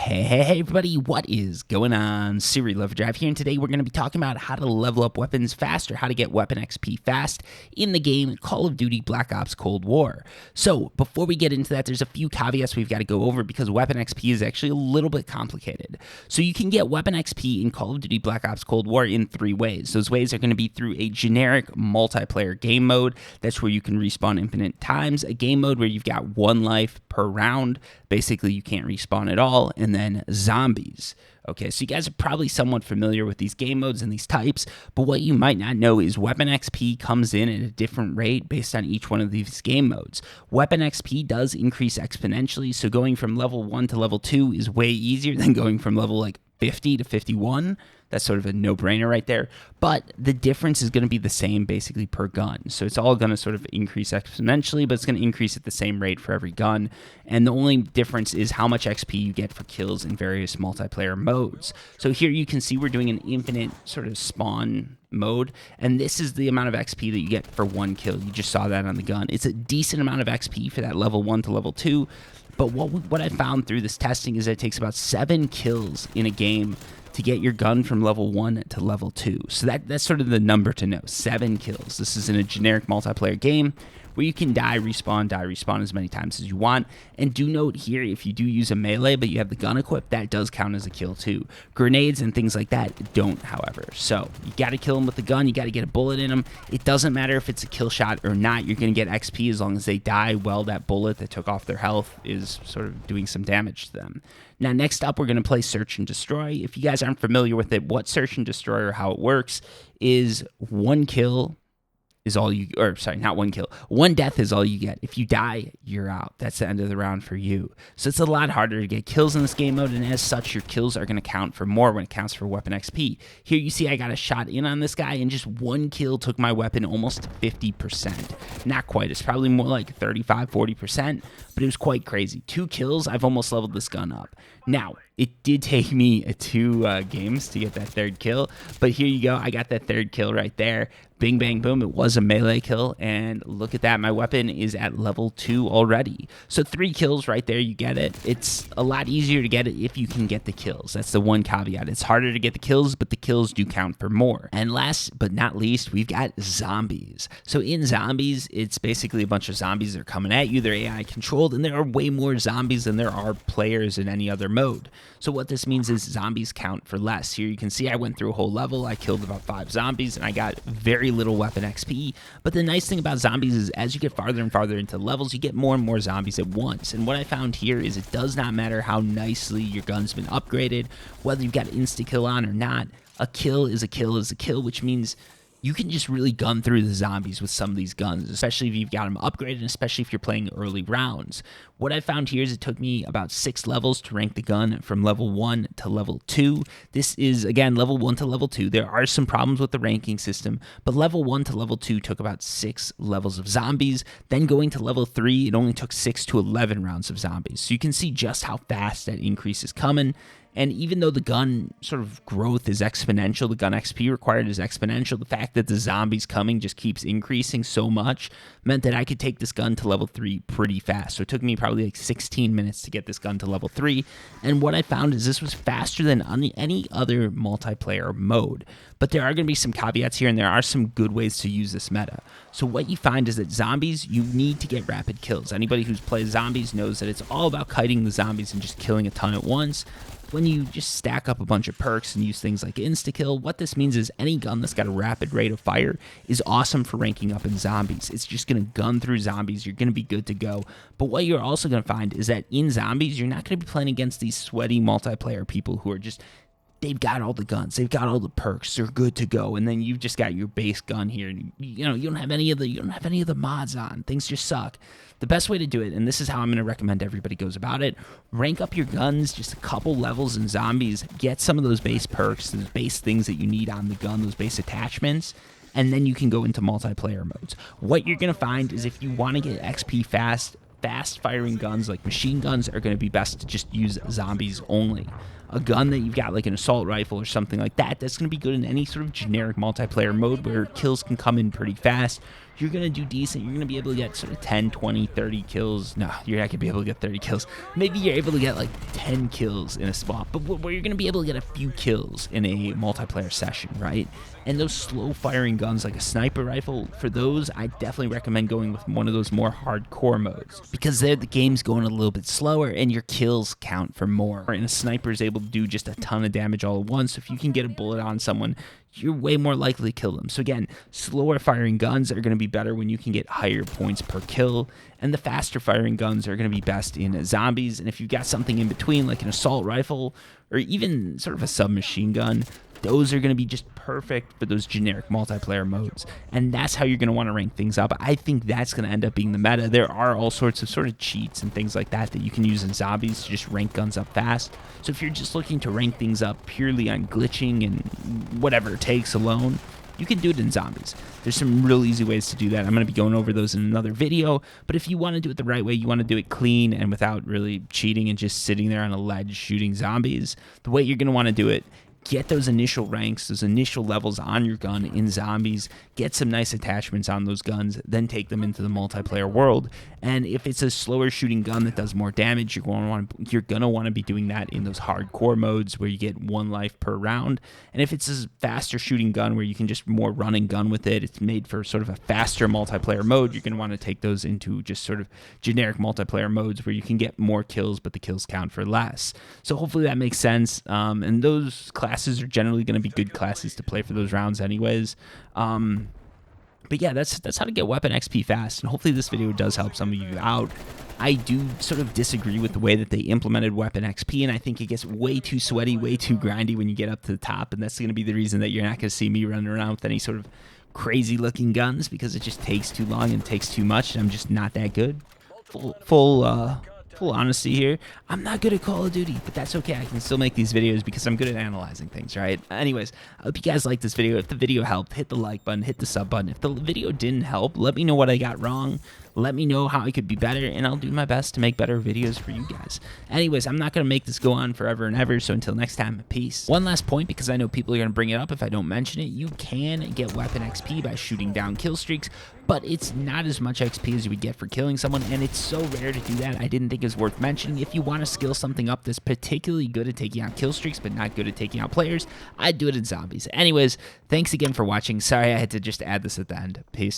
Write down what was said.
Hey everybody, what is going on? Siri Love Drive here, and today we're going to be talking about how to level up weapons faster, how to get weapon XP fast in the game Call of Duty Black Ops Cold War. So before we get into that, there's a few caveats we've got to go over because weapon XP is actually a little bit complicated. So you can get weapon XP in Call of Duty Black Ops Cold War in three ways. Those ways are going to be through a generic multiplayer game mode. That's where you can respawn infinite times, a game mode where you've got one life per round. Basically, you can't respawn at all, and then zombies. Okay, so you guys are probably somewhat familiar with these game modes and these types, but what you might not know is weapon XP comes in at a different rate based on each one of these game modes. Weapon XP does increase exponentially, so going from level 1 to level 2 is way easier than going from level like 50 to 51. That's sort of a no-brainer right there. But the difference is going to be the same basically per gun. So it's all going to sort of increase exponentially, but it's going to increase at the same rate for every gun. And the only difference is how much XP you get for kills in various multiplayer modes. So here you can see we're doing an infinite sort of spawn mode, and this is the amount of XP that you get for one kill. You just saw that on the gun. It's a decent amount of XP for that level 1 to level 2. But what I found through this testing is that it takes about 7 kills in a game to get your gun from level 1 to level 2. So that's sort of the number to know, 7 kills. This is in a generic multiplayer game where you can die, respawn as many times as you want. And do note here, if you do use a melee but you have the gun equipped, that does count as a kill too. Grenades and things like that don't, however. So you got to kill them with the gun, you got to get a bullet in them. It doesn't matter if it's a kill shot or not, you're going to get XP as long as they die while that bullet that took off their health is sort of doing some damage to them. Now, next up, we're going to play Search and Destroy. If you guys aren't familiar with it, what Search and Destroy or how it works is one kill is all you, or sorry, not one kill. One death is all you get. If you die, you're out. That's the end of the round for you. So it's a lot harder to get kills in this game mode, and as such, your kills are going to count for more when it counts for weapon XP. Here you see I got a shot in on this guy, and just one kill took my weapon almost 50%. Not quite. It's probably more like 35, 40%, but it was quite crazy. 2 kills, I've almost leveled this gun up. Now, it did take me 2 games to get that 3rd kill, but here you go. I got that 3rd kill right there. Bing, bang, boom. It was a melee kill, and look at that. My weapon is at level 2 already. So 3 kills right there. You get it. It's a lot easier to get it if you can get the kills. That's the one caveat. It's harder to get the kills, but the kills do count for more. And last but not least, we've got zombies. So in zombies, it's basically a bunch of zombies that are coming at you. They're AI controlled, and there are way more zombies than there are players in any other mode. So what this means is zombies count for less. Here you can see I went through a whole level. I killed about 5 zombies, and I got very little weapon XP. But the nice thing about zombies is as you get farther and farther into levels, you get more and more zombies at once. And what I found here is it does not matter how nicely your gun's been upgraded, whether you've got insta-kill on or not. A kill is a kill is a kill, which means you can just really gun through the zombies with some of these guns, especially if you've got them upgraded, and especially if you're playing early rounds. What I found here is it took me about 6 levels to rank the gun from level 1 to level 2. This is, again, level 1 to level 2. There are some problems with the ranking system, but level 1 to level 2 took about 6 levels of zombies. Then going to level 3, it only took 6 to 11 rounds of zombies. So you can see just how fast that increase is coming. And even though the gun sort of growth is exponential, the gun XP required is exponential, the fact that the zombies coming just keeps increasing so much meant that I could take this gun to level 3 pretty fast. So it took me probably like 16 minutes to get this gun to level 3. And what I found is this was faster than any other multiplayer mode. But there are going to be some caveats here, and there are some good ways to use this meta. So what you find is that zombies, you need to get rapid kills. Anybody who's played zombies knows that it's all about kiting the zombies and just killing a ton at once. When you just stack up a bunch of perks and use things like insta-kill, what this means is any gun that's got a rapid rate of fire is awesome for ranking up in zombies. It's just going to gun through zombies. You're going to be good to go. But what you're also going to find is that in zombies, you're not going to be playing against these sweaty multiplayer people who are just, they've got all the guns, they've got all the perks, they're good to go, and then you've just got your base gun here, and you don't have any of the mods on. Things just suck. The best way to do it, and this is how I'm going to recommend everybody goes about it, rank up your guns just a couple levels in zombies, get some of those base perks, those base things that you need on the gun, those base attachments, and then you can go into multiplayer modes. What you're going to find is if you want to get XP fast firing guns like machine guns are going to be best to just use zombies only. a gun that you've got like an assault rifle or something like that, that's going to be good in any sort of generic multiplayer mode where kills can come in pretty fast. You're going to do decent. You're going to be able to get sort of 10, 20, 30 kills. No, you're not going to be able to get 30 kills. Maybe you're able to get like 10 kills in a spot, but where you're going to be able to get a few kills in a multiplayer session, right? And those slow firing guns like a sniper rifle, for those, I definitely recommend going with one of those more hardcore modes because there the game's going a little bit slower and your kills count for more. And a sniper is able to do just a ton of damage all at once. So if you can get a bullet on someone, you're way more likely to kill them. So again, slower firing guns are going to be better when you can get higher points per kill, and the faster firing guns are going to be best in zombies. And if you've got something in between like an assault rifle or even sort of a submachine gun, those are going to be just perfect for those generic multiplayer modes. And that's how you're going to want to rank things up. I think that's going to end up being the meta. There are all sorts of sort of cheats and things like that that you can use in zombies to just rank guns up fast. So if you're just looking to rank things up purely on glitching and whatever it takes alone, you can do it in zombies. There's some real easy ways to do that. I'm going to be going over those in another video, but if you want to do it the right way, you want to do it clean and without really cheating and just sitting there on a ledge shooting zombies, the way you're going to want to do it, get those initial ranks, those initial levels on your gun in zombies, get some nice attachments on those guns, then take them into the multiplayer world. And if it's a slower shooting gun that does more damage, you're gonna want to be doing that in those hardcore modes where you get 1 life per round. And if it's a faster shooting gun where you can just more run and gun with it, it's made for sort of a faster multiplayer mode, you're gonna want to take those into just sort of generic multiplayer modes where you can get more kills, but the kills count for less. So hopefully that makes sense. And those classes are generally going to be good classes to play for those rounds anyways. But yeah, that's how to get weapon XP fast, and hopefully this video does help some of you out. I do sort of disagree with the way that they implemented weapon XP, and I think it gets way too sweaty, way too grindy when you get up to the top, and that's going to be the reason that you're not going to see me running around with any sort of crazy looking guns, because it just takes too long and takes too much, and I'm just not that good. Full honesty here, I'm not good at Call of Duty, but that's okay. I can still make these videos because I'm good at analyzing things, right? Anyways, I hope you guys liked this video. If the video helped, hit the like button, hit the sub button. If the video didn't help, let me know what I got wrong. Let me know how I could be better, and I'll do my best to make better videos for you guys. Anyways, I'm not going to make this go on forever and ever, so until next time, peace. One last point, because I know people are going to bring it up if I don't mention it. You can get weapon XP by shooting down kill streaks, but it's not as much XP as you would get for killing someone, and it's so rare to do that, I didn't think it was worth mentioning. If you want to skill something up that's particularly good at taking out kill streaks, but not good at taking out players, I'd do it in zombies. Anyways, thanks again for watching. Sorry I had to just add this at the end. Peace.